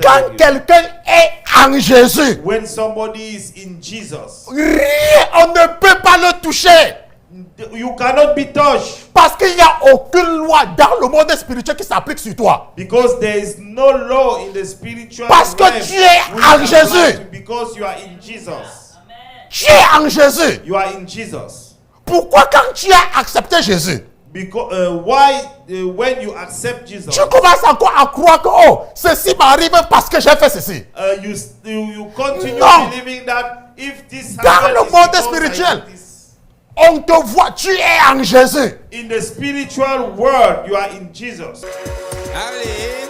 Quand quelqu'un est en Jésus, when somebody is in Jesus, rien, on ne peut pas le toucher. you cannot be touched Parce qu'il n'y a aucune loi dans le monde spirituel qui s'applique sur toi. because there is no law in the spiritual Parce que realm tu es which en applies Jésus. to- because you are in Jesus. Tu es en Jésus. You are in Jesus. Pourquoi quand tu as accepté Jésus, Because why when you accept Jesus, tu commences encore à croire que oh, ceci m'arrive parce que j'ai fait ceci. you continue Non. believing that if this Dans happens, le it's monde because I spirituel. did this. On te voit, tu es en Jésus. In the spiritual world, you are in Jesus. Allez.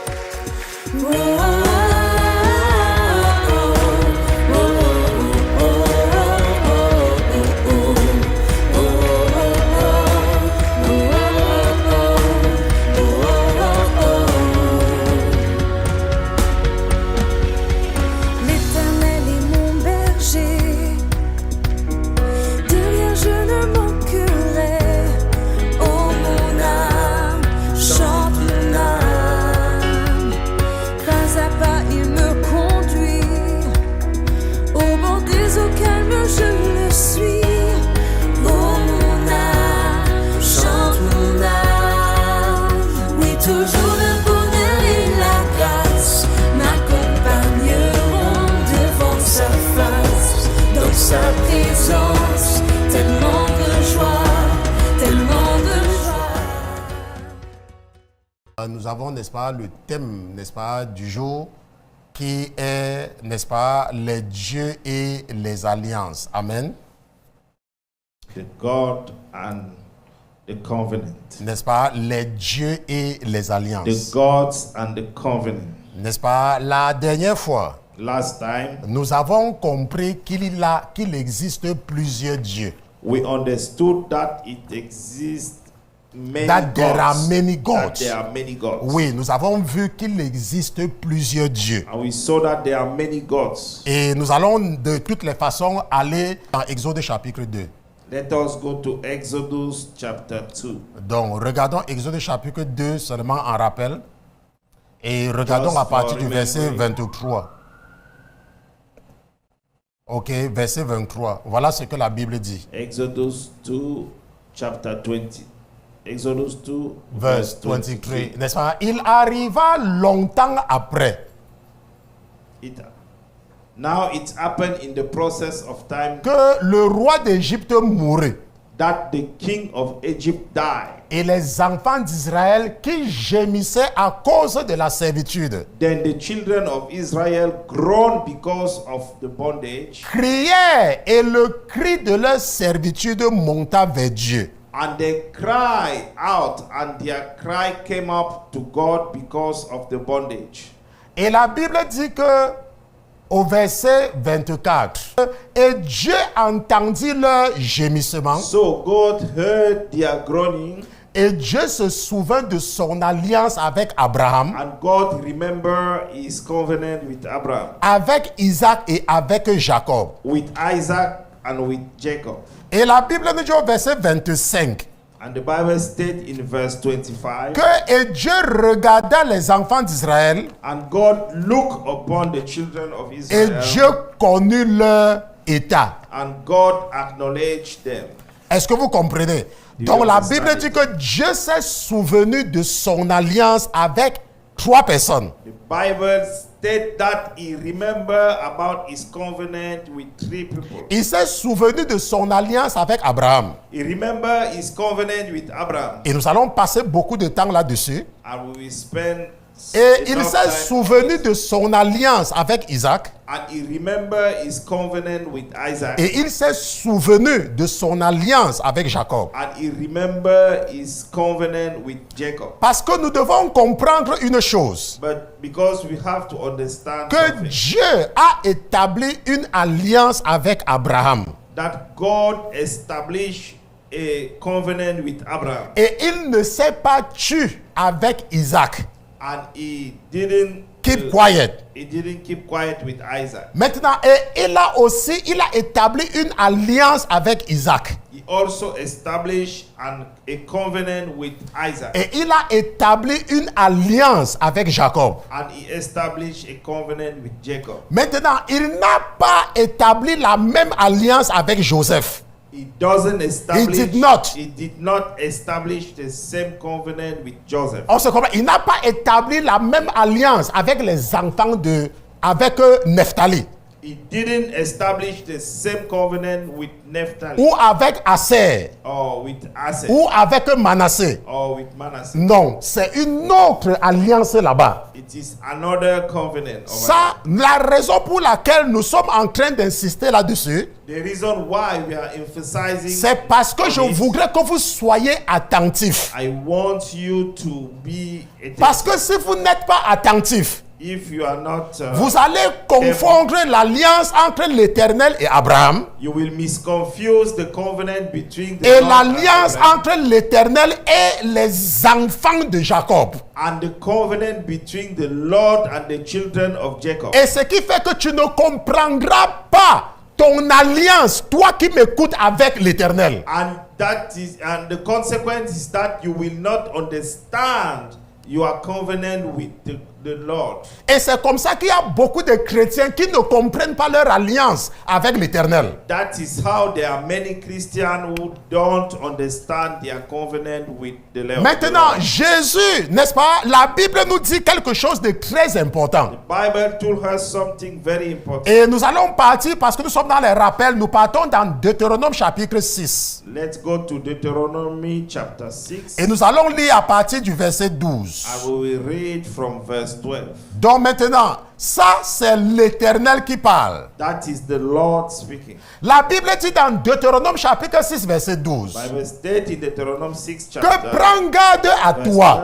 L'Éternel est mon berger, de rien je ne manquerai. Oh mon âme, chante mon âme. Pas à pas il me conduit, au bord des eaux calmes je le suis. Oh mon âme, chante mon âme. Oui, toujours le bonheur et la grâce m'accompagneront devant sa face, dans sa présence, tellement de joie, tellement de joie. Nous avons, n'est-ce pas, le thème, n'est-ce pas, du jour qui est, n'est-ce pas, les dieux et les alliances. Amen. The God and the covenant. N'est-ce pas, les dieux et les The alliances. gods and the covenant. N'est-ce pas, la dernière fois, Last time, nous avons compris qu'il existe plusieurs dieux. we understood that it exists many That there are gods. many That gods. there are many gods. Oui, nous avons vu qu'il existe plusieurs dieux. And we saw that there are many gods. Et nous allons de toutes les façons aller dans Exode chapitre 2. Let us go to Exodus chapter 2. Donc, regardons Exode chapitre 2 seulement en rappel. Et regardons Just à partir for du verset remembering. 23. Ok, verset 23. Voilà ce que la Bible dit. Exodus 2, chapter 20. Exodus 2, Verse 23. N'est-ce pas? Il arriva longtemps après Now it happened in the process of time que le roi d'Égypte mourut. that the king of Egypt died. Et les enfants d'Israël qui gémissaient à cause de la servitude Then the children of Israel groaned because of the bondage, crièrent et le cri de leur servitude monta vers Dieu. and they cried out, and their cry came up to God because of the bondage. Et la Bible dit que au verset 24, et Dieu entendit leur gémissement So God heard their groaning, et Dieu se souvint de son alliance avec Abraham, and God remembered his covenant with Abraham, avec Isaac et avec Jacob. with Isaac, and with Jacob. Et la Bible nous dit au verset 25 And the Bible states in verse 25, que et Dieu regarda les enfants d'Israël and God looked upon the children of et Israel, Dieu connut leur état. and God acknowledged them. Est-ce que vous comprenez? You Donc la understand Bible it? dit que Dieu s'est souvenu de son alliance avec 3 personnes. The Bible states that he remembered about his covenant with 3 people. Il s'est souvenu de son alliance avec Abraham. He remembered his covenant with Abraham, Et nous allons passer beaucoup de temps là-dessus. and we will spend Et il enough s'est time souvenu de son alliance avec Isaac. and he remembered his covenant with Isaac, Et il s'est souvenu de son alliance avec Jacob. and he remembered his covenant with Jacob. Parce que nous devons comprendre une chose. But because we have to understand Que something, Dieu a établi une alliance avec Abraham. that God established a covenant with Abraham, Et il ne s'est pas tué avec Isaac. and he didn't keep quiet. He didn't keep quiet with Isaac. Maintenant, et il a établi une alliance avec Isaac. He also established a covenant with Isaac. Et il a établi une alliance avec Jacob. And he established a covenant with Jacob. Maintenant, il n'a pas établi la même alliance avec Joseph. He doesn't establish. He did not. He did not establish the same covenant with Joseph. On se comprend. Il n'a pas établi la même alliance avec les enfants avec Nephtali. He didn't establish the same covenant with Naphtali Ou avec Aser. or with Aser Ou avec Manassé. or with Manasseh. Non, c'est une autre alliance là-bas. It is another covenant. Ça, la raison pour laquelle nous sommes en train d'insister là-dessus, The reason why we are emphasizing c'est parce que je on it, voudrais que vous soyez attentifs. I want you to be attentive. Parce que si vous n'êtes pas attentifs, If you are not, vous allez confondre l'alliance entre l'Éternel et Abraham you will misconfuse the covenant between the et Lord l'alliance and Abraham entre l'Éternel et les enfants de Jacob. and the covenant between the Lord and the children of Jacob. Et ce qui fait que tu ne comprendras pas ton alliance, toi qui m'écoutes, avec l'Éternel. And the consequence is that you will not understand your covenant with the Lord. Et c'est comme ça qu'il y a beaucoup de chrétiens qui ne comprennent pas leur alliance avec l'Éternel. That is how there are many Christians who don't understand their covenant with the Lord. Maintenant, Jésus, n'est-ce pas? La Bible nous dit quelque chose de très important. The Bible told us something very important. Et nous allons partir, parce que nous sommes dans les rappels, nous partons dans Deutéronome chapitre 6. Let's go to Deuteronomy chapter 6. Et nous allons lire à partir du verset 12. I will read from verse 12. Donc maintenant, ça c'est l'Éternel qui parle. That is the Lord speaking. La Bible dit dans Deutéronome chapitre 6 verset 12 Bible states in Deuteronomy 6 que chapter prends garde à verse toi.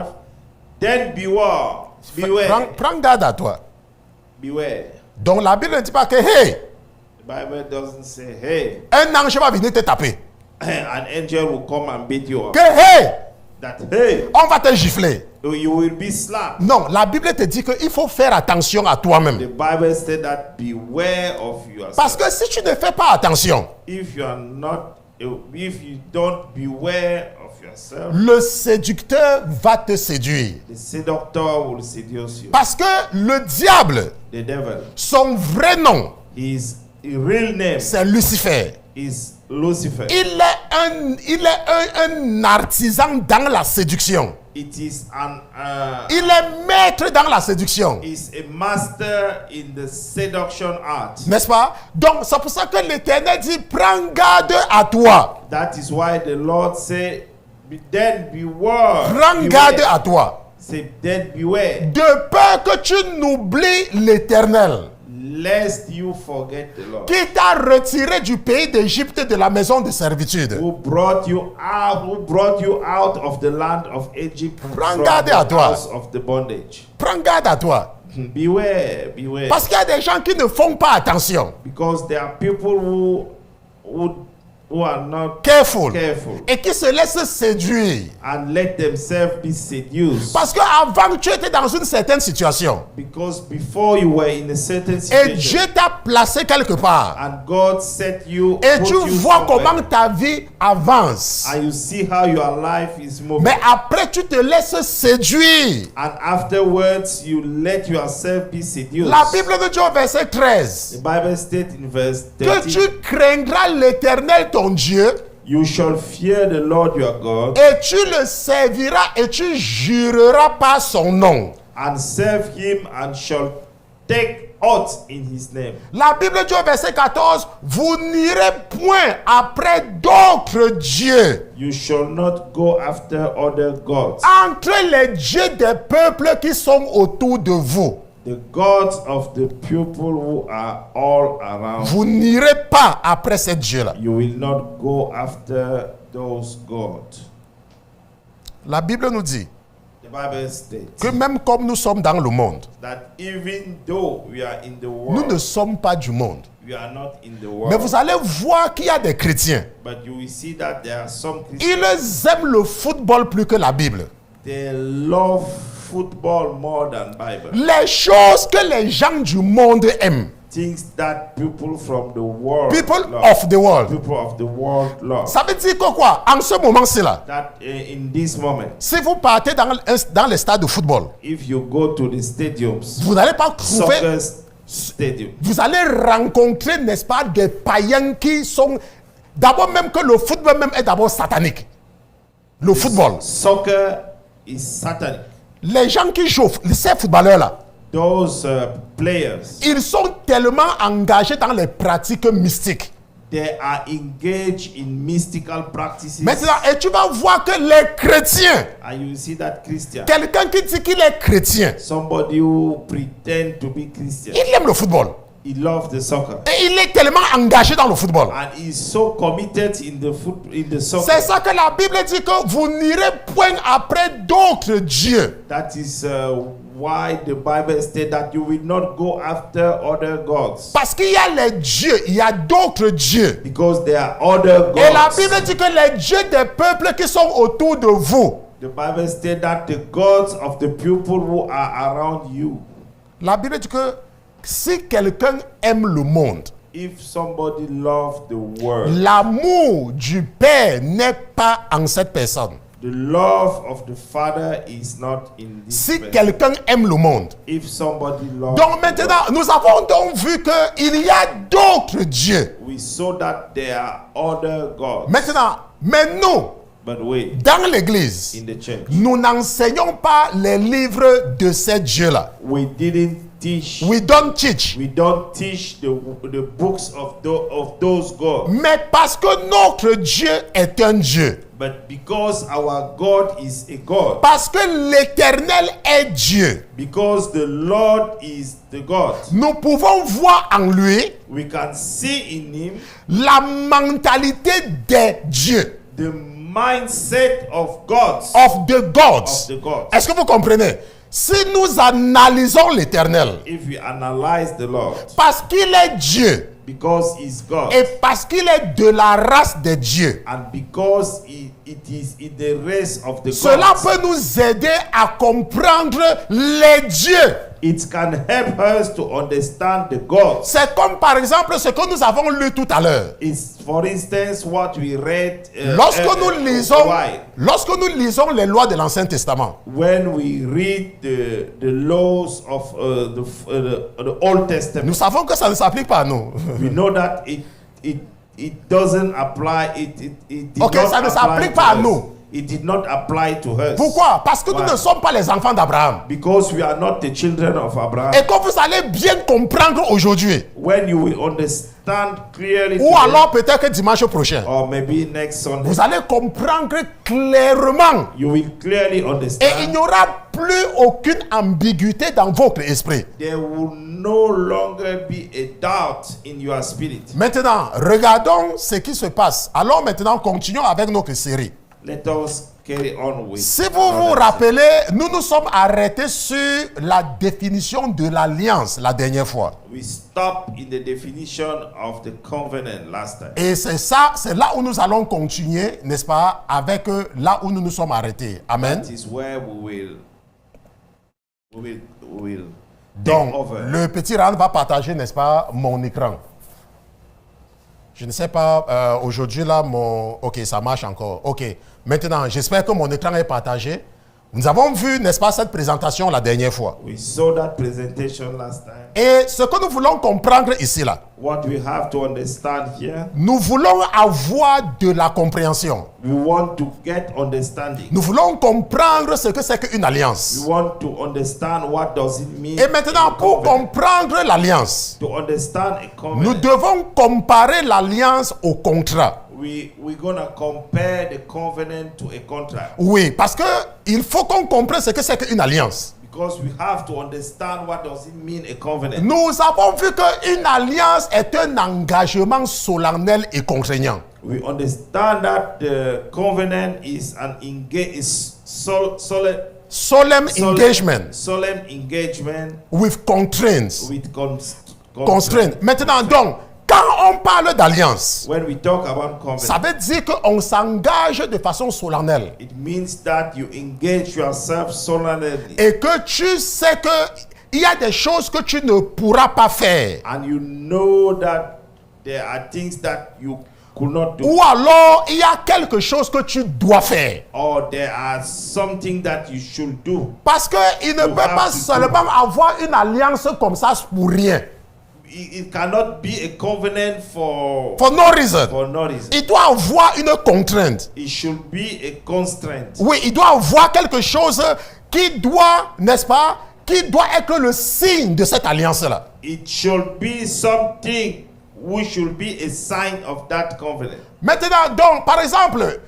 12. Then beware. Prends garde à toi. Beware. Donc la Bible ne dit pas que hey, The Bible doesn't say, hey, un ange va venir te taper. an angel will come and beat you up. Que hey, That, hey, on va te gifler. you will be slapped. Non, la Bible te dit qu'il faut faire attention à The toi-même. Bible said that beware of yourself. Parce que si tu ne fais pas attention, If you don't beware of yourself, le séducteur va te séduire. the seductor will seduce you. Parce que le diable, The devil, son vrai nom, his real name c'est Lucifer. is Lucifer. Il est un artisan dans la séduction. It is Il est maître dans la séduction. is a master in the seduction art. N'est-ce pas? Donc, c'est pour ça que l'Éternel dit, prends garde à toi. That is why the Lord said, then beware. Prends garde à toi. Say, then beware, De peur que tu n'oublies l'Éternel, lest you forget the Lord, qui t'a retiré du pays d'Égypte, de la maison de servitude. who brought you out of the land of Egypt, Prends from garde the à toi. house of the bondage. Prends garde à toi. Beware, beware. Parce qu'il y a des gens qui ne font pas attention. Because there are people who are not Careful. careful Et qui se laissent séduire. and let themselves be seduced. Parce qu'avant, tu étais dans une certaine situation. Because before you were in a certain Et Dieu situation t'a placé quelque part. and God set you, Et put tu you vois somewhere, comment ta vie avance. and you see how your life is moving. Mais après, tu te laisses séduire. And afterwards, you let yourself be seduced. La Bible nous dit au verset The 13 Bible states in verse que 13, tu craindras l'Éternel ton Dieu you shall fear the Lord your God et tu le serviras et tu jureras par son nom. and serve him and shall take oath in his name. La Bible dit au verset 14, vous n'irez point après d'autres dieux You shall not go after other gods, entre les dieux des peuples qui sont autour de vous. the gods of the people who are all around. Vous n'irez pas après ces dieux-là. You will not go after those gods. La Bible nous dit The Bible states que même comme nous sommes dans le monde, that even though we are in the nous ne world, sommes pas du monde. we are not in the Mais world. vous allez voir qu'il y a des chrétiens. But you will see that there are some Christians, Ils aiment le football plus que la Bible. they love football more than Bible. Les choses que les gens du monde aiment. Things that people from the world People love. of the world. People of the world love. Ça veut dire que quoi? En ce moment-ci là, That in this moment, si vous partez dans les stades de football, if you go to the stadiums, vous n'allez pas trouver, soccer stadium, vous allez rencontrer, n'est-ce pas, des païens qui sont, d'abord même que le football même est d'abord satanique. Le football. soccer is satanic. Les gens qui jouent, ces footballeurs-là, Those players, ils sont tellement engagés dans les pratiques mystiques. they are engaged in mystical practices. Maintenant, et tu vas voir que les chrétiens, And you see that Christian, quelqu'un qui dit qu'il est chrétien, somebody who pretend to be Christian, il aime le football. he loves the soccer. Et il est tellement engagé dans le football. And he's so committed in the C'est soccer. ça que la Bible dit que vous n'irez point après d'autres dieux. That is why the Bible states that you will not go after other gods. Parce qu'il y a les dieux, il y a d'autres dieux. Because there are other Et la gods. Bible dit que les dieux des peuples qui sont autour de vous, The Bible states that the gods of the people who are around you, la Bible dit que si quelqu'un aime le monde, if somebody loves the world, l'amour du Père n'est pas en cette personne. the love of the Father is not in this Si person. quelqu'un aime le monde. If somebody loves Donc the maintenant, nous avons donc vu qu'il y a d'autres dieux. world, we saw that there are other gods. Maintenant, mais nous, But wait, dans l'église, in the church, nous n'enseignons pas les livres de ces dieux-là. we didn't teach. We don't teach. We don't teach the books of those gods. Mais parce que notre Dieu est un Dieu. But because our God is a God, Parce que l'Éternel est Dieu. because the Lord is the God, Nous pouvons voir en lui we can see in Him la mentalité des dieux. the mindset of gods. Of the gods. Of the gods. Est-ce que vous comprenez? Si nous analysons l'Éternel, If we analyze the Lord, parce qu'il est Dieu, because He's God, et parce qu'il est de la race des dieux, and because it is in the race of the cela gods, peut nous aider à comprendre les dieux. it can help us to understand the gods. C'est comme par exemple ce que nous avons lu tout à l'heure. It's, for instance, what we read Lorsque why? nous lisons les lois de l'Ancien Testament, When we read the laws of the Old Testament, nous savons que ça ne s'applique pas à nous. we know that it doesn't apply. It did Ok, not ça ne apply s'applique to pas à us. nous. It did not apply to us. Pourquoi? Parce que nous Why? ne sommes pas les enfants d'Abraham. Because we are not the children of Abraham. Et comme vous allez bien comprendre aujourd'hui, When you will understand clearly, ou today, alors peut-être que dimanche prochain, or maybe next Sunday, vous allez comprendre clairement. you will clearly Et il understand. n'y aura plus aucune ambiguïté dans votre esprit. There will no longer be a doubt in your spirit. Maintenant, regardons ce qui se passe. Alors maintenant, continuons avec notre série. Let us carry on with. Si vous vous another rappelez, nous nous sommes arrêtés sur la définition de l'alliance la dernière fois. We stopped in the definition of the covenant last time. Et c'est ça, c'est là où nous allons continuer, n'est-ce pas, avec là où nous nous sommes arrêtés. Amen. That is where we will take Donc, over. le petit Ran va partager, n'est-ce pas, mon écran. Je ne sais pas, aujourd'hui là, ok, ça marche encore. Ok, maintenant, j'espère que mon écran est partagé. Nous avons vu, n'est-ce pas, cette présentation la dernière fois. We saw that presentation last time. Et ce que nous voulons comprendre ici, là, What we have to understand here, nous voulons avoir de la compréhension. we want to get understanding. Nous voulons comprendre ce que c'est qu'une alliance. We want to understand what does it mean. Et maintenant, in pour covenant. comprendre l'alliance, To understand a nous covenant, devons comparer l'alliance au contrat. we're gonna compare the covenant to a contract. Oui, parce que il faut qu'on comprenne ce que c'est qu'une alliance. Because we have to understand what does it mean a covenant. Nous avons vu qu'une alliance est un engagement solennel et contraignant. We understand that the covenant is an Solemn engagement solemn engagement with constraints. with Constraints. Maintenant, donc, quand Quand on parle d'alliance, When we talk about ça covenant, veut dire qu'on s'engage de façon solennelle. it means that you engage yourself solemnly Et que tu sais que il y a des choses que tu ne pourras pas faire. and you know that there are things that you could not do, Ou alors, il y a quelque chose que tu dois faire. or there are something that you should do. Parce qu'il ne You peut have pas to seulement avoir une alliance comme ça pour rien. It cannot be a covenant for For no reason. no reason. Il doit avoir une contrainte. It should be a constraint. Oui, il doit avoir quelque chose qui doit, n'est-ce pas, qui doit être le signe de cette alliance-là. It should be something which should be a sign of that covenant. Maintenant, donc, par exemple,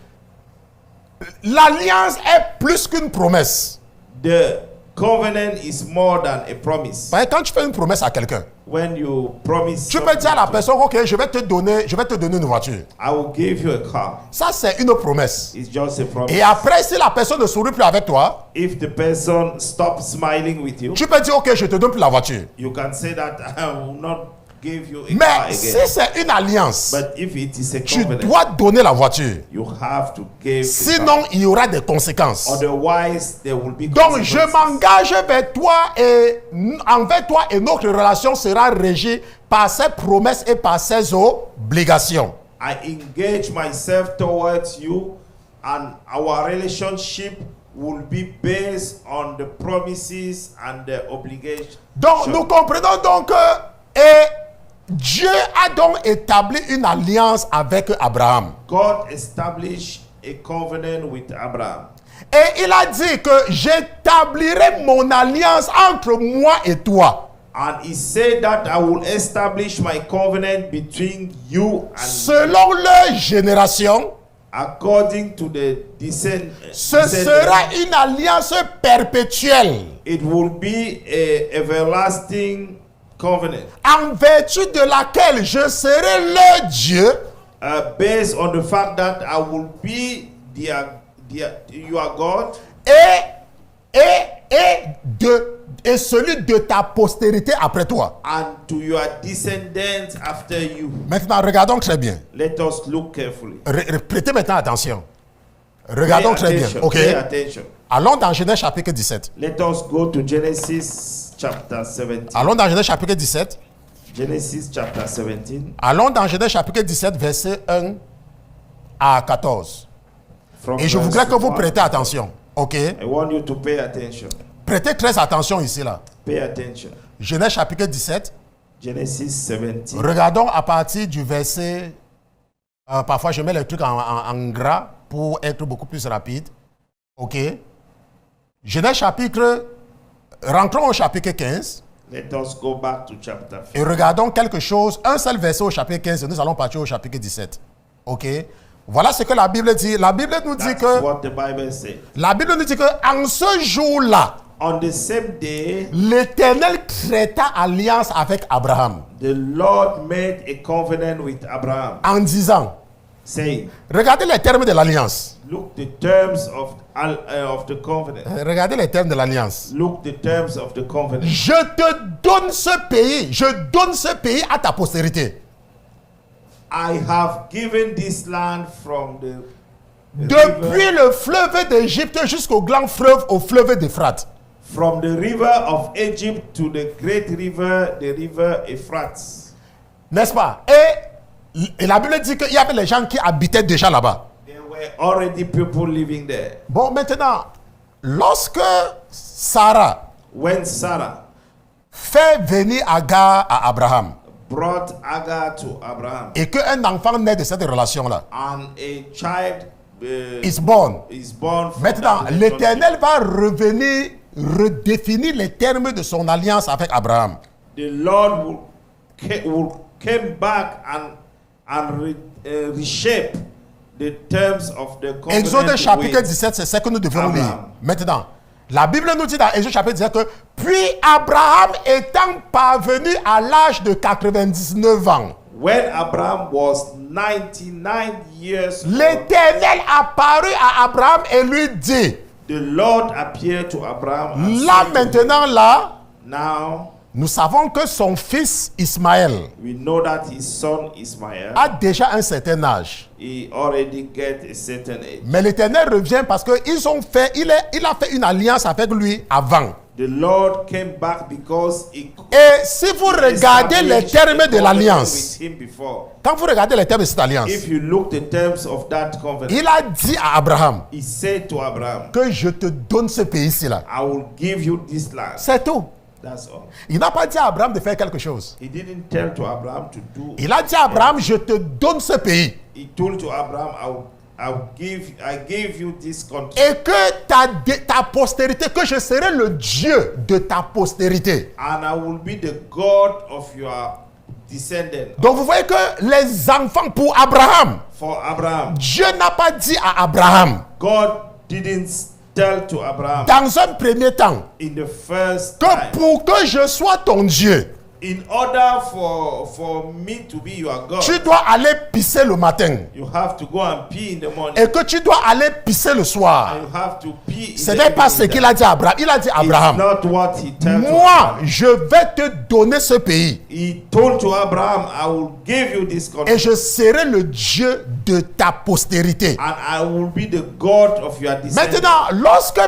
l'alliance est plus qu'une promesse. The covenant is more than a promise. Parce que quand tu fais une promesse à quelqu'un, When you promise tu peux dire à la something, personne, ok, je vais te donner une voiture. I will give you a car. Ça, c'est une promesse. It's just a promise. Et après, si la personne ne sourit plus avec toi, If the person stops smiling with you, tu peux dire, ok, je te donne plus la voiture. you can say that I will not give you a car Mais again. si c'est une alliance, But if it is a tu covenant, dois donner la voiture. you have to give the car. Sinon, il y aura des conséquences. Otherwise, there will be Donc, je consequences. m'engage vers toi et envers toi et notre relation sera régie par ces promesses et par ces obligations. I engage myself towards you, and our relationship will be based on the promises and the obligations. Donc, nous comprenons donc que Dieu a donc établi une alliance avec Abraham. God established a covenant with Abraham. Et il a dit que j'établirai mon alliance entre moi et toi. And he said that I will establish my covenant between you and me, Selon leur génération, according to the ce sera une alliance perpétuelle. It will be a everlasting covenant, En vertu de laquelle je serai leur Dieu based on the fact that I will be your God et celui de ta postérité après toi. and to your descendants after you. Maintenant, regardons très bien. Let us look carefully. Prêtez maintenant attention. Regardons très bien. Ok. Pay attention. Allons dans Genèse chapitre 17. Let us go to Genesis chapter 17. Allons dans Genèse chapitre 17. Genesis chapter 17. Allons dans Genèse chapitre 17, verset 1 à 14. From Et je verse voudrais que vous 1. prêtez attention. Ok. I want you to pay attention. Prêtez très attention ici là. Pay attention. Genèse chapitre 17. Genesis 17. Regardons à partir du verset. Parfois je mets les trucs en gras pour être beaucoup plus rapide. Ok. Genèse chapitre. Rentrons au chapitre 15. Let us go back to chapter 15. Et regardons quelque chose. Un seul verset au chapitre 15 et nous allons partir au chapitre 17. Ok. Voilà ce que la Bible dit. La Bible nous dit That's que. what the Bible says. La Bible nous dit que en ce jour-là, On the same day, l'Éternel traita alliance avec Abraham the Lord made a covenant with Abraham, en disant, saying, regardez les termes de l'alliance. look the terms of the covenant. Regardez les termes de l'alliance. Look the terms of the covenant. Je te donne ce pays, je donne ce pays à ta postérité. I have given this land from the Depuis river, le fleuve d'Égypte jusqu'au grand fleuve, au fleuve d'Euphrate. from the river of Egypt to the great river, the river Euphrates. N'est-ce pas? Et la Bible dit qu'il y avait les gens qui habitaient déjà là-bas. There were already people living there. Bon, maintenant, lorsque Sarah When Sarah fait venir Agar à Abraham brought Agar to Abraham, et qu'un enfant naît de cette relation-là, and a child is born. is born from Maintenant, that l'Éternel va revenir, redéfinir les termes de son alliance avec Abraham. the Lord will came back and reshape the terms of the covenant. Exode chapitre with 17, c'est ce que nous devons lire. Abraham. Maintenant, la Bible nous dit dans Exode chapitre 17 que puis Abraham étant parvenu à l'âge de 99 ans, When Abraham was 99 years old, l'Éternel apparut à Abraham et lui dit, the Lord appeared to Abraham and là said to him, maintenant là, now nous savons que son fils Ismaël We know that his son Ismael, a déjà un certain âge. he already get a certain age. Mais l'Éternel revient parce qu'il a fait une alliance avec lui avant. The Lord came back because he Et si vous regardez les established termes a de covenant l'alliance, with him before. quand vous regardez les termes de cette alliance, If you look the terms of that covenant, il a dit à Abraham he said to Abraham, que je te donne ce pays-ci là. I will give you this land. C'est tout. That's all. Il n'a pas dit à Abraham de faire quelque chose. He didn't tell to Abraham to do. Il a dit à Abraham, je te donne ce pays. He told to Abraham, I gave you this country. Et que ta postérité, que je serai le Dieu de ta postérité. And I will be the God of your descendant. Donc vous voyez que les enfants pour Abraham, For Abraham, Dieu n'a pas dit à Abraham, God didn't tell to Abraham dans un premier temps, in the first que time, pour que je sois ton Dieu, in order for me to be your God, tu dois aller pisser le matin you have to go and pee in the morning. et que tu dois aller pisser le soir. And you have to pee in Ce the n'est pas ce evening qu'il time. a dit à Abraham. Il a dit à It's Abraham, not what he told to moi, Abraham. je vais te donner ce pays He told to Abraham, I will give you this country. et je serai le Dieu de ta postérité. And I will be the God of your descendants. Maintenant, lorsque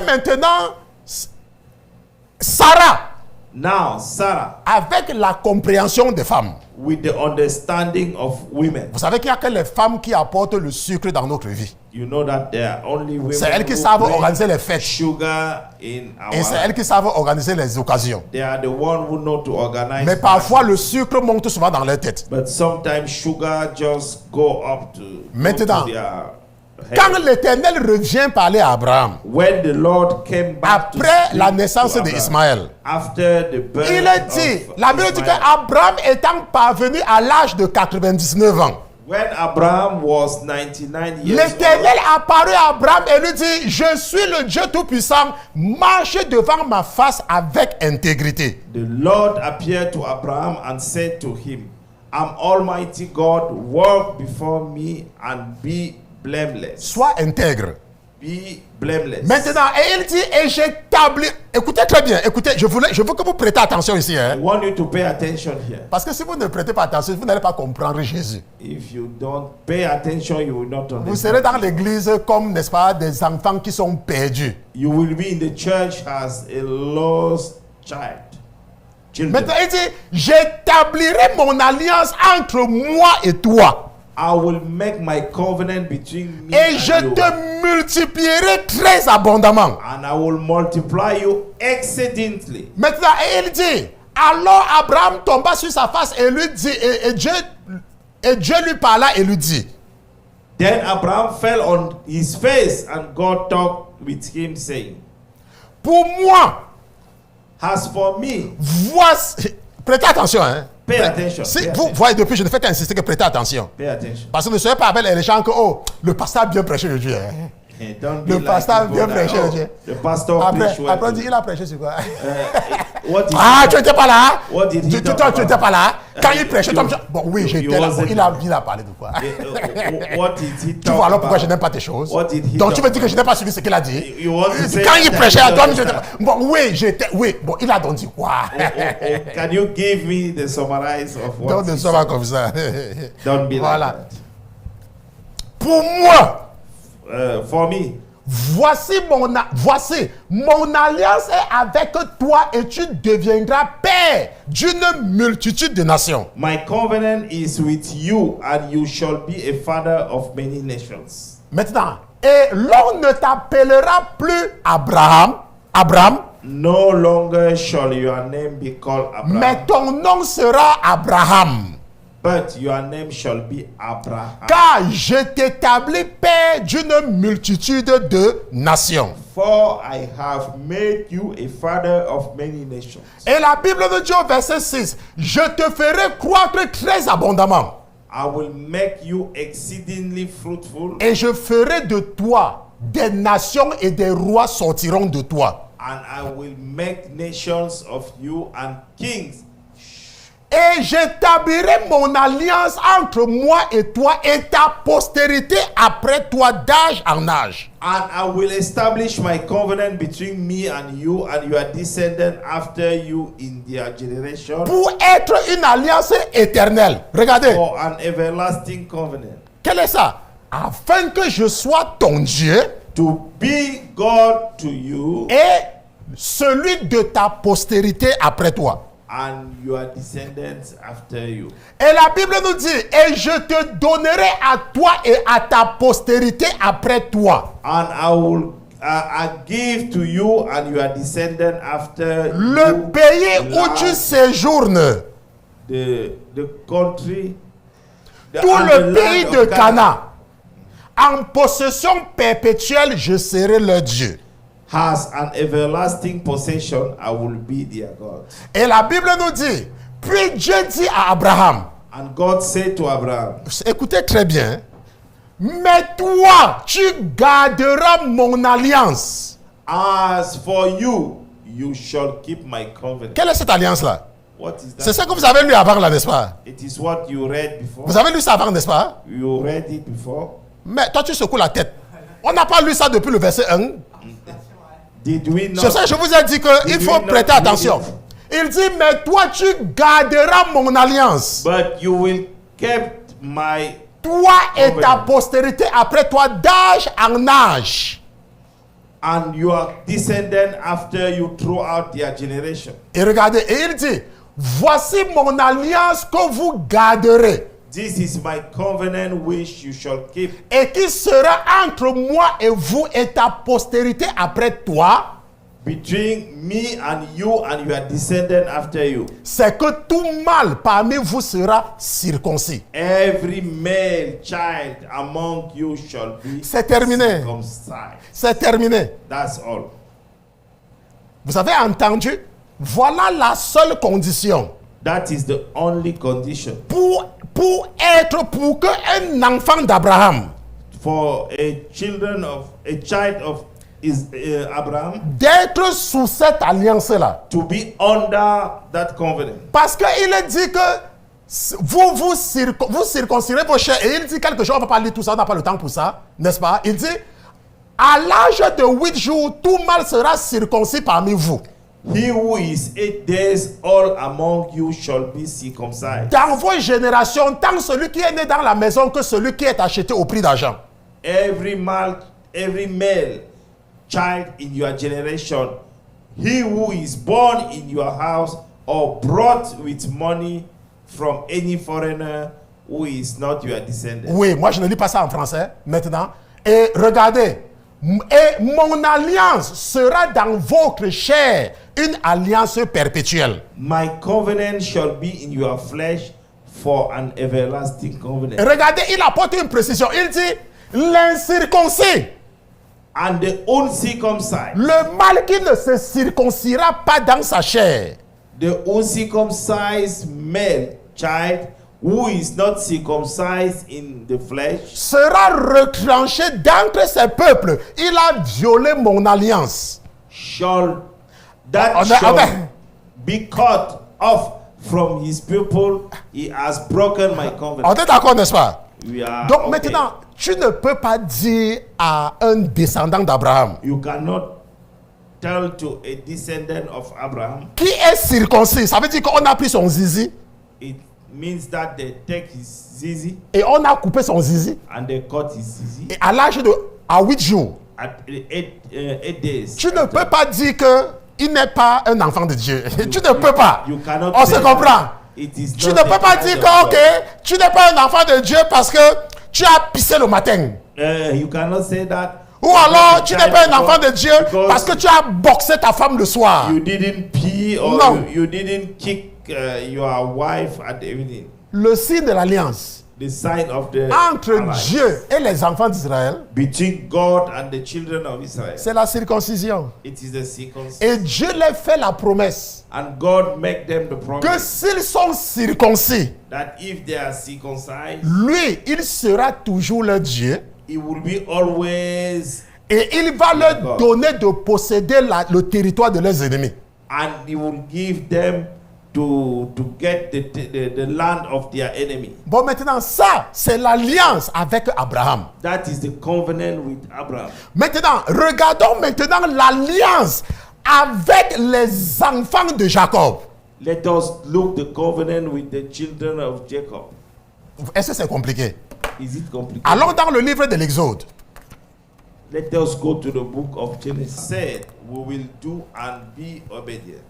Sarah, Now, Sarah, avec la compréhension des femmes, with the understanding of women, vous savez qu'il n'y a que les femmes qui apportent le sucre dans notre vie. you know that there are only women C'est elles qui who savent bring organiser les fêtes. sugar in our Et c'est elles life. qui savent organiser les occasions. They are the one who know to organize. Mais parfois, le sucre monte souvent dans leur tête. But sometimes sugar just go up to, Maintenant, go to their head. quand l'Éternel revient parler à Abraham, When the Lord came back to après speak la to naissance Abraham, d'Ismaël, after the birth il est dit, of la Bible dit Ismael, qu'Abraham étant parvenu à l'âge de 99 ans, when Abraham was 99 years l'Éternel old, apparut à Abraham et lui dit, je suis le Dieu Tout-Puissant, marche devant ma face avec intégrité. the Lord appeared to Abraham and said to him, I'm Almighty God, walk before me and be blameless. Sois intègre. Be blameless. Maintenant, et il dit, et j'établis, écoutez très bien, écoutez, je veux que vous prêtez attention ici, hein. I want you to pay attention here. Parce que si vous ne prêtez pas attention, vous n'allez pas comprendre Jésus. If you don't pay attention, you will not Vous serez understand. dans l'église comme, n'est-ce pas, des enfants qui sont perdus. You will be in the church as a lost child. Children. Maintenant, il dit, j'établirai mon alliance entre moi et toi. I will make my covenant between me Et and je you. te multiplierai très abondamment. And I will multiply you exceedingly. Maintenant, et il dit, alors Abraham tomba sur sa face et lui dit, et Dieu lui parla et lui dit, Then Abraham fell on his face, and God talked with him, saying, pour moi, As for me, voici, prêtez attention, hein. pay attention. Si Pay vous attention. voyez depuis, je ne fais qu'insister que prêtez attention. Pay attention. Parce que ne soyez pas avec les gens que, oh, le pasteur a bien prêché aujourd'hui. Hein. And don't be Le like pasteur a people bien that, prêché "Oh, aujourd'hui. the pastor Après, preached well après on dit, today." il a prêché sur quoi? What did Ah, he tu n'étais pas là? What did he talk Toi, tu n'étais about? pas là? Quand il prêchait, toi, You- bon, oui, you j'étais là. Bon, wasn't il a parlé de quoi? What did he Tu talk vois alors pourquoi je about? n'aime pas tes choses? What did he Donc tu talk me dis que je n'ai pas suivi ce qu'il a dit? You want to say Quand il that prêchait you à toi, don't j'étais pas. Bon, oui, oui, bon, il a donc dit quoi? Can you give me the summarize of what Donc, ne he sois pas said? comme ça. Don't be Voilà. like that. Pour moi, For me, voici mon alliance est avec toi et tu deviendras père d'une multitude de nations. my covenant is with you, and you shall be a father of many nations. Maintenant, et l'on ne t'appellera plus Abraham, No longer shall your name be called Abraham, mais ton nom sera Abraham. but your name shall be Abraham. Car je t'établis père d'une multitude de nations. For I have made you a father of many nations. Et la Bible de Dieu, verset 6, je te ferai croître très abondamment. I will make you exceedingly fruitful, Et je ferai de toi des nations et des rois sortiront de toi. and I will make nations of you, and kings Et j'établirai mon alliance entre moi et toi et ta postérité après toi d'âge en âge. And I will establish my covenant between me and your descendant after you in their generation Pour être une alliance éternelle. Regardez. for an everlasting covenant. Quel est ça? Afin que je sois ton Dieu To be God to you et celui de ta postérité après toi. and your descendants after you. Et la Bible nous dit, et je te donnerai à toi et à ta postérité après toi And I give to you and your descendant after le you pays où tu land, séjournes, the country, tout and le the pays land de of Canaan. En possession perpétuelle, je serai leur Dieu. has an everlasting possession. I will be their God. Et la Bible nous dit, puis Dieu dit à Abraham, And God said to Abraham, écoutez très bien, mais toi, tu garderas mon alliance. as for you, you shall keep my covenant. Quelle est cette alliance-là? What is C'est that? ça que vous avez lu avant, là, n'est-ce pas? It is what you read before. Vous avez lu ça avant, n'est-ce pas? You read it before. Mais toi, tu secoues la tête. On n'a pas lu ça depuis le verset 1. Did we C'est ça not? que je vous ai dit qu'il Did faut we not prêter read attention. it? Il dit, mais toi, tu garderas mon alliance. But you will keep my Toi et ta Covenant. postérité après toi d'âge en âge. and your descendant after you throughout their generation. Et regardez, et il dit, voici mon alliance que vous garderez. This is my covenant which you shall keep Et qui sera entre moi et vous et ta postérité après toi, between me and you and your descendant after you. c'est que tout mâle parmi vous sera circoncis. Every male child among you shall be C'est terminé. circumcised. C'est terminé. That's all. Vous avez entendu? Voilà la seule condition That is the only condition pour que un enfant d'Abraham for a child of Abraham d'être sous cette alliance-là. to be under that covenant. Parce qu'il dit que vous circoncirez vos chairs. Et il dit quelque chose, on ne va pas lire tout ça, on n'a pas le temps pour ça, n'est-ce pas? Il dit, à l'âge de 8 jours, tout mâle sera circoncis parmi vous. He who is 8 days old among you shall be circumcised. Dans vos générations, tant celui qui est né dans la maison que celui qui est acheté au prix d'argent. Every male child in your generation, he who is born in your house or brought with money from any foreigner who is not your descendant. Oui, moi je ne lis pas ça en français maintenant. Et regardez, et mon alliance sera dans votre chair, une alliance perpétuelle. My covenant shall be in your flesh for an everlasting Et covenant. regardez, il apporte une précision. Il dit, l'incirconcis, And the uncircumcised, le mâle qui ne se circoncira pas dans sa chair, the uncircumcised male child who is not circumcised in the flesh, sera retranché d'entre ses peuples. Il a violé mon alliance. shall Amen. be cut off from his people. He has broken my On covenant. est d'accord, n'est-ce pas? We are Donc okay. maintenant, tu ne peux pas dire à un descendant d'Abraham You cannot tell to a descendant of Abraham. qui est circoncis. Ça veut dire qu'on a pris son zizi It means that they take his zizi et on a coupé son zizi. and they cut his zizi Et à l'âge de 8 jours, at 8 days. tu ne peux pas dire qu'il n'est pas un enfant de Dieu. Tu ne peux pas. You cannot On se say comprend. that. It is Tu not ne a peux pas child dire of que, God. ok, tu n'es pas un enfant de Dieu parce que tu as pissé le matin. You cannot say that. Ou alors, Because tu the n'es pas child un of enfant God- de Dieu because parce que tu as boxé ta femme le soir. you didn't pee or No. you didn't kick your wife at the evening. Le signe de l'alliance The sign of the entre alliance Dieu et les enfants d'Israël, between God and the children of Israel. c'est la circoncision. It is the circumcision. Et Dieu leur fait la promesse And God make them the que promise s'ils sont circoncis, that if they are circumcised, lui, il sera toujours leur Dieu He will be always, et il va leur God. donner de posséder le territoire de leurs ennemis. and He will give them to get the land of their enemy. Bon, maintenant, ça, c'est l'alliance avec Abraham. That is the covenant with Abraham. Maintenant, regardons maintenant l'alliance avec les enfants de Jacob. Let us look the covenant with the children of Jacob. Est-ce que c'est compliqué? Is it complicated? Allons dans le livre de l'Exode. Let us go to the book of Genesis. Said, we will do and be obedient.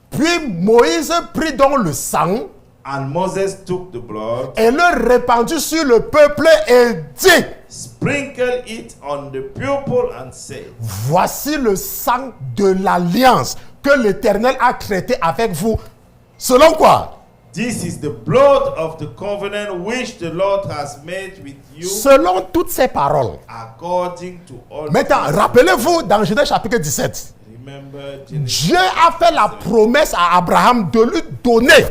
Puis Moïse prit donc le sang And Moses took the blood, et le répandit sur le peuple et dit: sprinkled it on the people, and said, voici le sang de l'alliance que l'Éternel a traité avec vous. Selon quoi? this is the blood of the covenant which the Lord has made with you, Selon toutes ces paroles. according to all. Maintenant, rappelez-vous dans Genèse chapitre 17, Remember, Genesis. Dieu a fait la promesse à Abraham de lui donner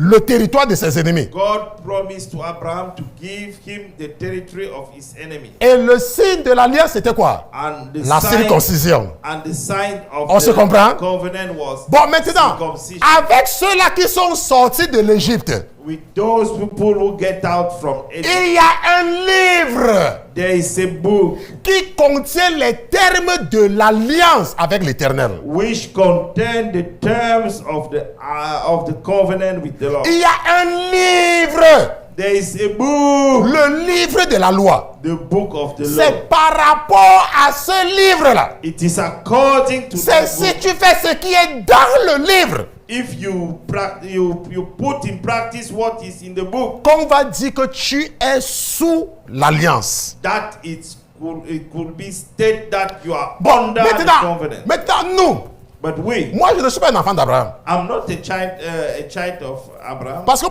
le territoire de ses ennemis. God promised to Abraham to give him the territory of his enemy. Et le signe de l'alliance, c'était quoi? And the La sign, circoncision. and the sign of On se comprend? the covenant was Bon, maintenant, circumcision. avec ceux-là qui sont sortis de l'Égypte, With those people who get out from Egypt, il y a un livre there is a book qui contient les termes de l'alliance avec l'Éternel. which contain the terms of the covenant with the Lord. Il y a un livre, There is a book, le livre de la loi. the book of the Lord. C'est par rapport à ce livre-là. It is according to C'est that si book. tu fais ce qui est dans le livre If you put in practice what is in the book, qu'on va dire que tu es sous l'alliance. that it could be stated that you are Bon, under the covenant. maintenant, nous, But we, moi je ne suis pas un enfant d'Abraham. I'm not a child of Abraham. Parce que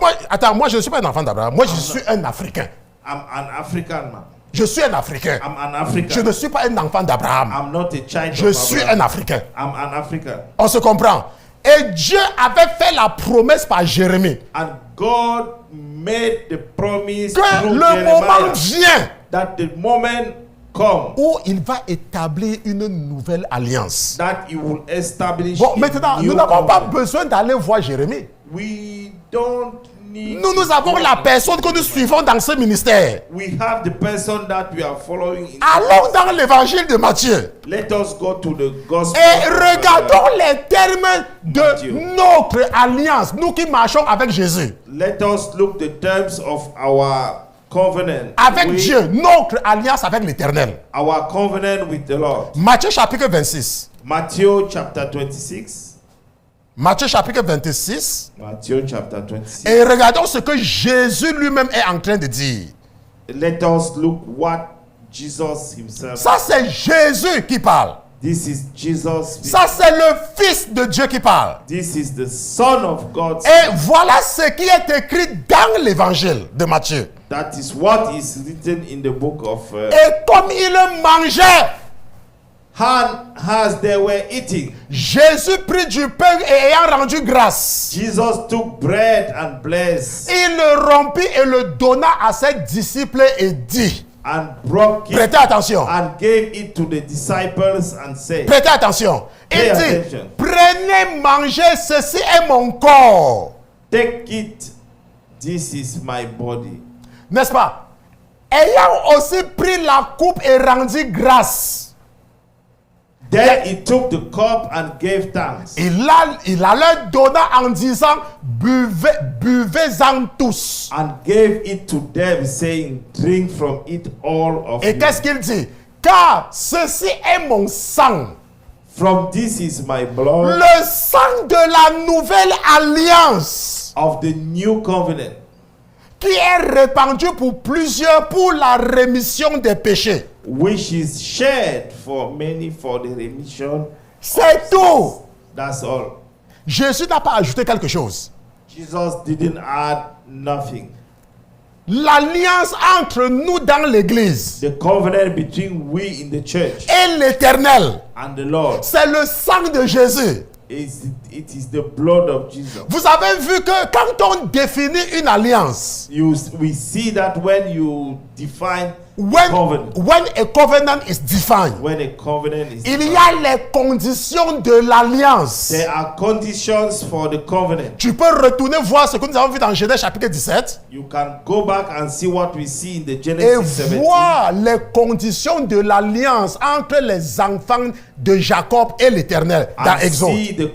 moi je ne suis pas un enfant d'Abraham. Moi je suis un Africain. I'm an African man. Je suis un Africain. I'm an Je African. ne suis pas un enfant d'Abraham. I'm not a child Je of suis Abraham. un Africain. I'm an African. On se comprend. Et Dieu avait fait la promesse par Jérémie And God made the promise que through le moment Jeremiah vient that the moment come où il va établir une nouvelle alliance. that he will establish Bon, a maintenant, new nous n'avons pas covenant. besoin d'aller voir Jérémie. We don't need Nous avons la personne que nous suivons dans ce ministère. We have the person that we are following in Allons dans l'évangile de Matthieu Let us go to the gospel et of, regardons les termes Matthieu. de notre alliance, nous qui marchons avec Jésus, let us look the terms of our covenant avec with- Dieu, notre alliance avec l'Éternel. our covenant with the Lord. Matthieu chapitre 26. Matthew chapter 26. Matthieu chapitre 26. Matthew chapter 26. Et regardons ce que Jésus lui-même est en train de dire. Let us look what Jesus himself. Ça, c'est Jésus qui parle. This is Jesus. Ça, c'est le Fils de Dieu qui parle. This is the Son of God. Et voilà ce qui est écrit dans l'évangile de Matthieu. That is what is written in the book of. Et comme il mangeait, As they were eating, Jésus prit du pain et ayant rendu grâce, Jesus took bread and blessed il le rompit et le donna à ses disciples et dit, and broke it prêtez attention, and gave it to the disciples and said, prêtez attention. Il Pay dit, attention. prenez, mangez, ceci est mon corps. take it, this is my body. N'est-ce pas? Ayant aussi pris la coupe et rendu grâce, Then he took the cup and gave thanks il la leur donna en disant, buvez-en tous. and gave it to them, saying, drink from it all of Et you. qu'est-ce qu'il dit? Car ceci est mon sang, From this is my blood le sang de la nouvelle alliance, of the new covenant, qui est répandu pour plusieurs pour la rémission des péchés. which is shed for many for the remission. C'est tout. That's all. Jésus n'a pas ajouté quelque chose. Jesus didn't add nothing. L'alliance entre nous dans l'église The covenant between we in the church et l'Éternel, and the Lord c'est le sang de Jésus. it is the blood of Jesus. Vous avez vu que quand on définit une alliance, we see that when you define when covenant, a covenant is defined, when a covenant is il y defined, a les conditions de l'alliance. there are conditions for the covenant. Tu peux retourner voir ce que nous avons vu dans Genèse chapitre 17 You can go back and see what we see in the et Genesis 17 voir les conditions de l'alliance entre les enfants de Jacob et l'Éternel dans and Exode. see the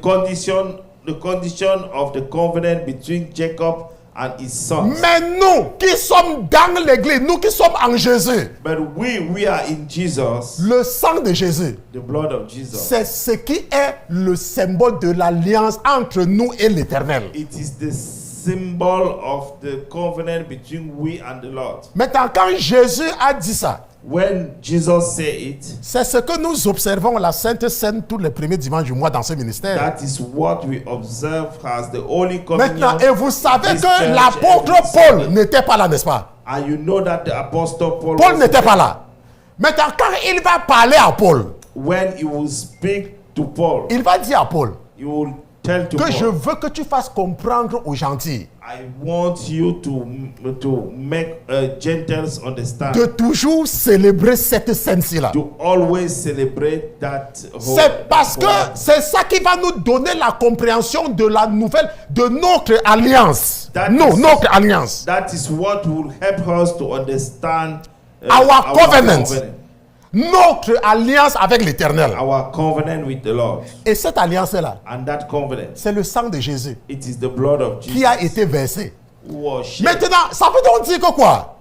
condition of the covenant between Jacob and his sons. Mais nous qui sommes dans l'église, nous qui sommes en Jésus, But we are in Jesus, le sang de Jésus, the blood of Jesus. c'est ce qui est le symbole de l'alliance entre nous et l'Éternel. It is the symbol of the covenant between we and the Lord. Maintenant, quand Jésus a dit ça, When Jesus said it, c'est ce que nous observons la Sainte Seine tous les premiers dimanches du mois dans ce ministère. that is what we observe as the Holy Maintenant, Communion. et vous savez This que church l'apôtre every Paul Sunday. n'était pas là, n'est-ce pas? And you know that the Apostle Paul Paul was n'était there. pas là. Maintenant, quand il va parler à Paul, When he will speak to Paul, il va dire à Paul he will tell to que je Paul, veux que tu fasses comprendre aux gentils I want you to make Gentiles understand, de toujours célébrer cette scène-ci-là. to always celebrate that whole. C'est parce que c'est ça qui va nous donner la compréhension de la nouvelle, de notre alliance. Notre alliance. That is what will help us to understand Our covenant. Notre alliance avec l'Éternel. our covenant with the Lord. Et cette alliance-là, And that covenant, c'est le sang de Jésus it is the blood of Jesus qui a été versé. who was shed. Maintenant, ça veut donc dire que quoi?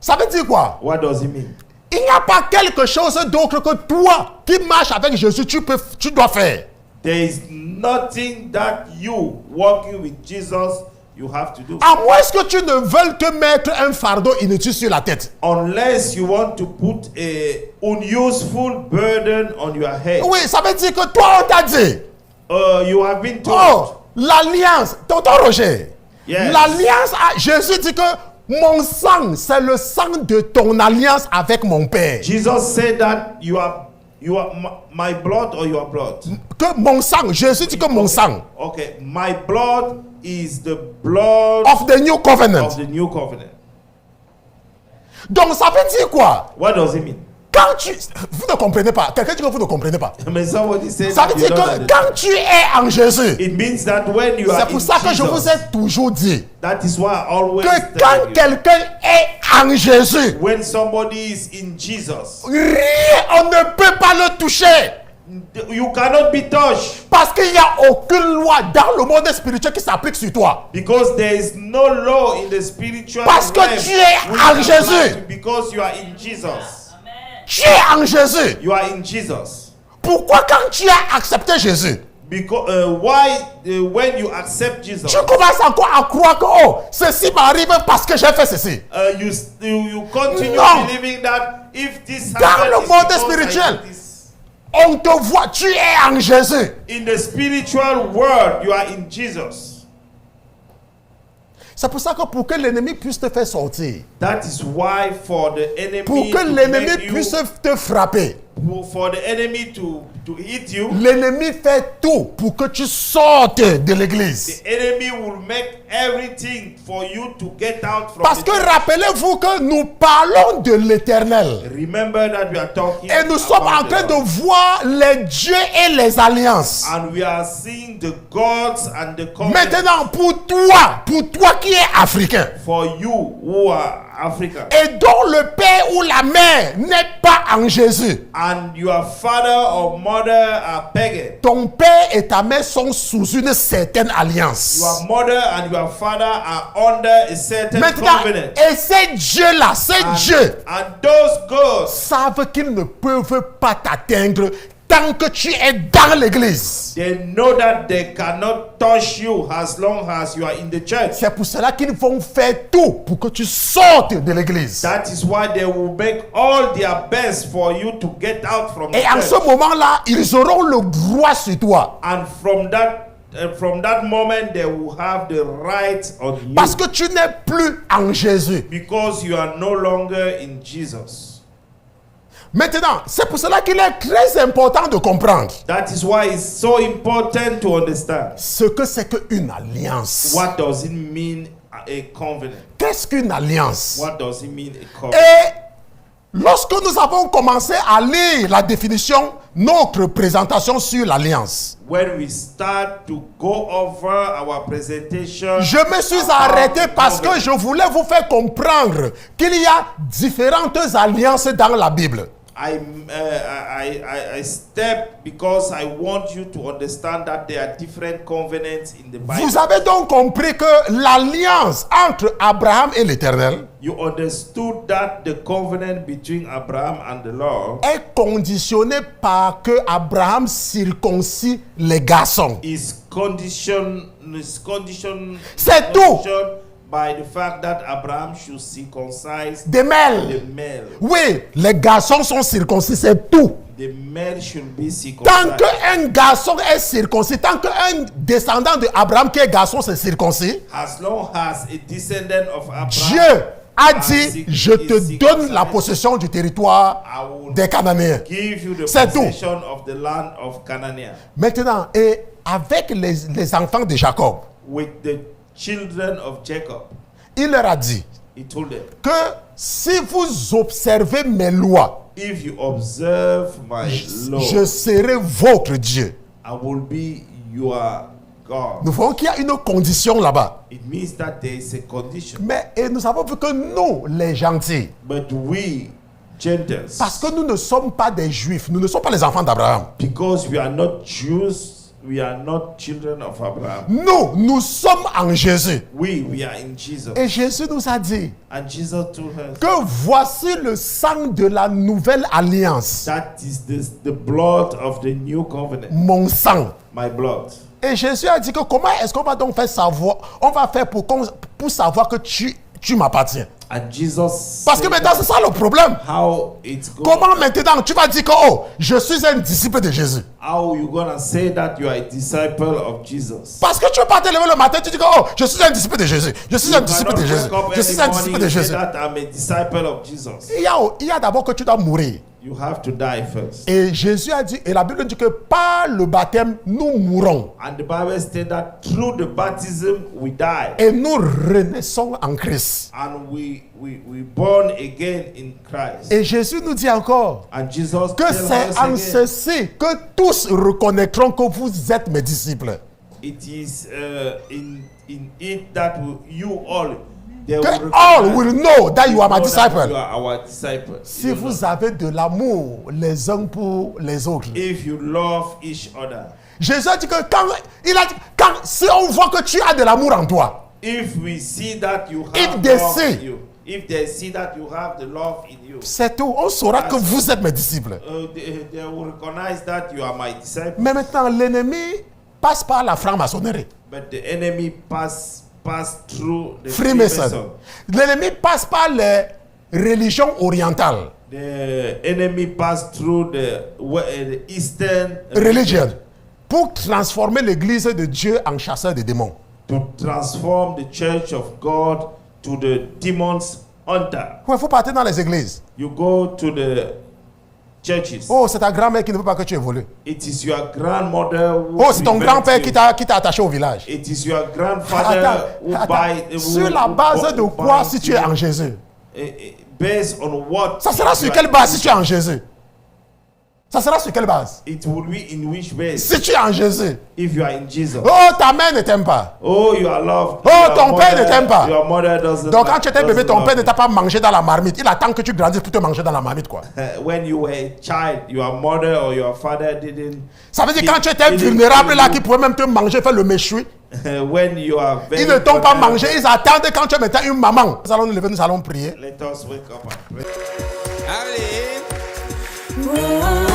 Ça veut dire quoi? What does it mean? Il n'y a pas quelque chose d'autre que toi qui marche avec Jésus, tu dois faire. There is nothing that you walking with Jesus you have to do. À moins que tu ne veuilles te mettre un fardeau inutile sur la tête. Unless you want to put a unuseful burden on your head. Oui, ça veut dire que toi, on t'a dit, You have been told. oh, l'alliance, tonton Roger, Yes. l'alliance, Jésus dit que mon sang, c'est le sang de ton alliance avec mon Père. Jesus said that you are my blood or your blood. Que mon sang, Jésus dit que mon sang, Okay, my blood is the blood of the new covenant. of the new covenant. Donc ça veut dire quoi? What does it mean? Quand tu... Vous ne comprenez pas. Quelqu'un dit que vous ne comprenez pas. I mean, somebody said Ça veut that you dire don't que understand. quand tu es en Jésus, It means that when you are c'est pour in ça que je Jesus, vous ai toujours dit that is why I always que tell quand you, quelqu'un est en Jésus, when somebody is in Jesus, rien, on ne peut pas le toucher. you cannot be touched Parce qu'il n'y a aucune loi dans le monde spirituel qui s'applique sur toi. because there is no law in the spiritual Parce que realm tu es which en applies Jésus. to- because you are in Jesus. Tu es en Jésus. You are in Jesus. Pourquoi quand tu as accepté Jésus, Because why when you accept Jesus, tu commences encore à croire que oh, ceci m'arrive parce que j'ai fait ceci. you continue Non. believing that if this Dans happens, le it's monde because I spirituel. did this. On te voit, tu es en Jésus. In the spiritual world, you are in Jesus. C'est pour ça que pour que l'ennemi puisse te faire sortir, That is why for the enemy pour que to l'ennemi make you, puisse te frapper, for the enemy to hit you, l'ennemi fait tout pour que tu sortes de l'église. the enemy will make everything for you to get out from Parce the que church. rappelez-vous que nous parlons de l'éternel. Remember that we are talking Et nous sommes en about train the de Lord. voir les dieux et les alliances. And we are seeing the gods and the covenants Maintenant, pour toi qui es africain, for you who are African, et dont le père ou la mère n'est pas en Jésus, and your father or mother are pagan. ton père et ta mère sont sous une certaine alliance. Your mother and your father are under a certain Maintenant, covenant. et ces dieux-là, ces dieux, And those gods, savent qu'ils ne peuvent pas t'atteindre tant que tu es dans l'église. they know that they cannot touch you as long as you are in the church. C'est pour cela qu'ils vont faire tout pour que tu sortes de l'église. That is why they will make all their best for you to get out from the Et en ce church. moment-là, ils auront le droit sur toi. And from that moment, they will have the right on you. Parce que tu n'es plus en Jésus. Because you are no longer in Jesus. Maintenant, c'est pour cela qu'il est très important de comprendre That is why it's so important to understand ce que c'est qu'une alliance. what does it mean a covenant. Qu'est-ce qu'une alliance? What does it mean, a covenant? Et lorsque nous avons commencé à lire la définition, notre présentation sur l'alliance, When we start to go over our presentation, je me suis about arrêté parce que covenant, je voulais vous faire comprendre qu'il y a différentes alliances dans la Bible. I step because I want you to understand that there are different covenants in the Bible. Vous avez donc compris que l'alliance entre Abraham et l'Éternel You understood that the covenant between Abraham and the Lord est conditionnée par que Abraham circoncis les garçons. is conditioned C'est tout. by the fact that Abraham should circumcise Des mâles. the male. Oui, les garçons sont circoncis, c'est tout. The male should be Tant circumcised. qu'un garçon est circoncis, tant qu'un descendant de Abraham qui est garçon c'est circoncis, As long as a descendant of Abraham Dieu a dit, je te donne la possession du territoire I will des Cananéens. give you the C'est tout. possession of the land of Canaan. Maintenant, et avec les enfants de Jacob, With the children of Jacob, il leur a dit he told them, que si vous observez mes lois, if you observe my law, je serai votre Dieu. I will be your God. Nous voyons qu'il y a une condition là-bas. It means that there is a condition. Mais et nous avons vu que nous, les gentils, But we, Gentiles, parce que nous ne sommes pas des juifs, nous ne sommes pas les enfants d'Abraham. because we are not Jews, we are not children of Abraham. Nous sommes en Jésus. We are in Jesus. Et Jésus nous a dit And Jesus told us que voici le sang de la nouvelle alliance, that is the blood of the new covenant, mon sang. my blood. Et Jésus a dit que comment est-ce qu'on va donc faire savoir, on va faire pour savoir que tu m'appartiens. And Jesus Parce que said maintenant that c'est ça le problème. how it's going. Comment maintenant tu vas dire que oh, je suis un disciple de Jésus? How you gonna say that you are a disciple of Jesus? Parce que tu ne peux pas te lever le matin, tu dis que oh, je suis un disciple de Jésus. Je suis un You disciple cannot de Jésus. wake up Je suis every un disciple morning de and say Jésus. that I'm a disciple of Jesus. Il y a d'abord que tu dois mourir. You have to die first. Et Jésus a dit, et la Bible dit que par le baptême, nous mourons. And the Bible states that through the baptism we die. Et nous renaissons en Christ. And we born again in Christ. Et Jésus nous dit encore And Jesus que tells c'est us en again, ceci que tous reconnaîtront que vous êtes mes disciples. it is in it that you all they Que will all recognize will know that you are my that disciple. You are our disciple. Si You vous know. avez de l'amour les uns pour les autres. If you love each other. Jésus a dit que si on voit que tu as de l'amour en toi, If we see that you If have they love see- in you, if they see that you have the love in you, c'est tout. On saura que vous êtes mes disciples. they will recognize that you are my disciple. Mais maintenant, l'ennemi passe par la franc-maçonnerie. But the enemy pass through the Freemason. Freemason. L'ennemi passe par les religions orientales. The enemy pass through the Eastern Religion. Pour transformer l'église de Dieu en chasseur de démons. to transform the church of God to the demons hunter. Il faut partir dans les églises. You go to the churches. Oh, c'est ta grand-mère qui ne veut pas que tu évolues. It is your grandmother who Oh, c'est ton prevents grand-père you. qui t'a attaché au village. It is your grandfather Attends. Sur la base de quoi si tu es en Jésus? Based on what? Ça sera sur quelle base si tu es en Jésus? Ça sera sur quelle base? It will be in which base? Si tu es en Jésus. If you are in Jesus. Oh, ta mère ne t'aime pas. Oh, you are loved. Oh, Your ton père mother- ne t'aime pas. Your mother doesn't. Donc quand tu étais bébé, ton doesn't père ne love t'a pas mangé dans la marmite. Il attend que tu grandisses pour te manger dans la marmite, quoi. you. When you were a child, your mother or your father didn't. Ça veut dire quand tu étais Didn't vulnérable là, kill qui pouvait même te manger, faire le méchoui. When you are very. Ils ne t'ont pas vulnerable. mangé, ils attendent quand tu es maintenant une maman. Nous allons nous lever, nous allons prier. Let us wake up and pray. Oh,